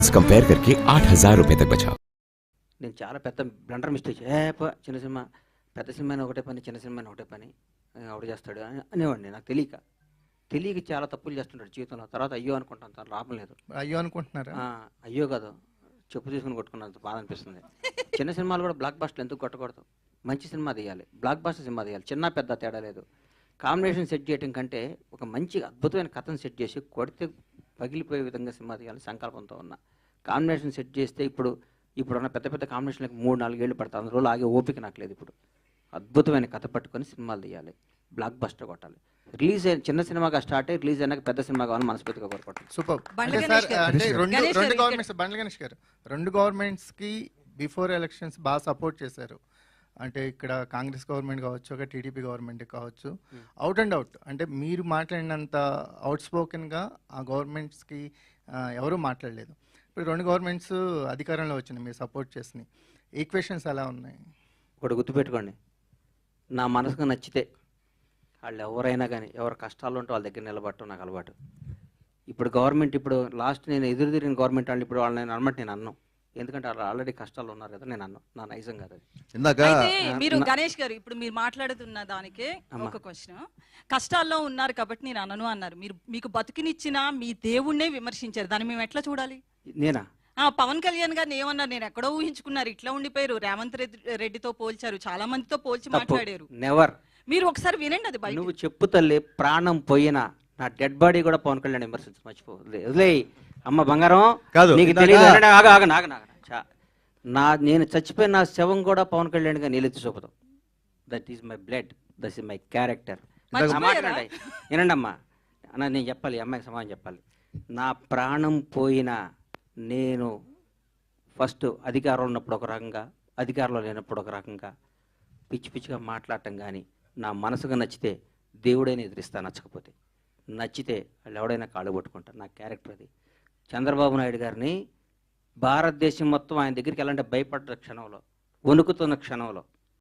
Compare करके 8,000 रुपए तक बचाओ। నేను చాలా పెద్ద బ్లండర్ మిస్టేక్ చిన్న సినిమా పెద్ద సినిమాని ఒకటే పని చిన్న సినిమాని ఒకటే పని ఒకటి చేస్తాడు అనేవాడిని. నాకు తెలియక చాలా తప్పులు చేస్తుంటాడు జీవితంలో. తర్వాత అయ్యో అనుకుంటాను, తను లాభం లేదు. అయ్యో అనుకుంటున్నారా? అయ్యో కాదు, చెప్పు తీసుకుని కొట్టుకున్నంత బాధ అనిపిస్తుంది. చిన్న సినిమాలు కూడా బ్లాక్ బాస్టర్లు ఎందుకు కొట్టకూడదు? మంచి సినిమా తీయాలి, బ్లాక్ బాస్టర్ సినిమా తీయాలి. చిన్న పెద్ద తేడా లేదు. కాంబినేషన్ సెట్ చేయడం కంటే ఒక మంచి అద్భుతమైన కథను సెట్ చేసి కొడితే పగిలిపోయే విధంగా సినిమా తీయాలని సంకల్పంతో ఉన్నా. కాంబినేషన్ సెట్ చేస్తే ఇప్పుడున్న పెద్ద పెద్ద కాంబినేషన్లకు 3-4 ఏళ్ళు పడతాయి. అందులో ఆగే ఓపిక నాకు లేదు. ఇప్పుడు అద్భుతమైన కథ పట్టుకొని సినిమాలు తీయాలి, బ్లాక్ బస్టర్ కొట్టాలి. రిలీజ్ అయిన చిన్న సినిమాగా స్టార్ట్ అయ్యి రిలీజ్ అయినాక పెద్ద సినిమా కావాలని మనస్ఫూర్తిగా కోరుకుంటాం. సూపర్. అంటే రెండు గవర్నమెంట్స్, బండ్ల గణేష్ గారు, రెండు గవర్నమెంట్స్కి బిఫోర్ ఎలక్షన్స్ బాగా సపోర్ట్ చేశారు. అంటే ఇక్కడ కాంగ్రెస్ గవర్నమెంట్ కావచ్చు, ఒక టీడీపీ గవర్నమెంట్ కావచ్చు, అవుట్ అండ్ అవుట్ అంటే మీరు మాట్లాడినంత అవుట్ స్పోకెన్గా ఆ గవర్నమెంట్స్కి ఎవరూ మాట్లాడలేదు. ఇప్పుడు రెండు గవర్నమెంట్స్ అధికారంలో వచ్చినాయి, మీరు సపోర్ట్ చేసినాయి. ఈక్వేషన్స్ ఎలా ఉన్నాయి? ఒకటి గుర్తుపెట్టుకోండి, నా మనసుకు నచ్చితే వాళ్ళు ఎవరైనా కానీ ఎవరు కష్టాలు ఉంటే వాళ్ళ దగ్గర నిలబడటం నాకు అలవాటు. ఇప్పుడు గవర్నమెంట్ లాస్ట్ నేను ఎదురు తిరిగిన గవర్నమెంట్ వాళ్ళు ఇప్పుడు వాళ్ళని అనమాట నేను అన్నాను. ఎందుకంటే వాళ్ళు ఆల్రెడీ కష్టాలు ఉన్నారు కదా, నేను అన్నాను. నా నైజం కాదు అది. మీరు గణేష్ గారు ఇప్పుడు మీరు మాట్లాడుతున్న దానికే ఒక క్వశ్చన్. కష్టాల్లో ఉన్నారు కాబట్టి నేను అనను అన్నారు. మీకు బతికినిచ్చిన మీ దేవుణ్ణే విమర్శించారు. దాన్ని మేము ఎట్లా చూడాలి? నేనా? పవన్ కళ్యాణ్ గారిని ఏమన్నారు? నేను ఎక్కడో ఊహించుకున్నారు, ఇట్లా ఉండిపోయారు. రేవంత్ రెడ్డితో పోల్చారు, చాలా మందితో పోల్చి మాట్లాడారు. నెవర్. మీరు ఒకసారి వినండి అది బయట. నువ్వు చెప్పు తల్లి, ప్రాణం పోయినా నా డెడ్ బాడీ కూడా పవన్ కళ్యాణ్ విమర్శించు, మర్చిపో. వదిలే అమ్మ బంగారం, నీకు తెలియదు. నేను చచ్చిపోయిన నా శవం కూడా పవన్ కళ్యాణ్ గా నీళ్ళెత్తి చూపుతాం. That is my blood, that is my character. వినండి అమ్మా, అన్న నేను చెప్పాలి, అమ్మాయికి సమాధానం చెప్పాలి. నా ప్రాణం పోయినా నేను ఫస్ట్ అధికారంలో ఉన్నప్పుడు ఒక రకంగా, అధికారంలో లేనప్పుడు ఒక రకంగా పిచ్చి పిచ్చిగా మాట్లాడటం. కానీ నా మనసుగా నచ్చితే దేవుడైనా ఎదిరిస్తా, నచ్చకపోతే నచ్చితే వాళ్ళు ఎవడైనా కాళ్ళు పట్టుకుంటారు. నా క్యారెక్టర్ అది. చంద్రబాబు నాయుడు గారిని భారతదేశం మొత్తం ఆయన దగ్గరికి వెళ్ళాలంటే భయపడ్డ క్షణంలో, వణుకుతున్న క్షణంలో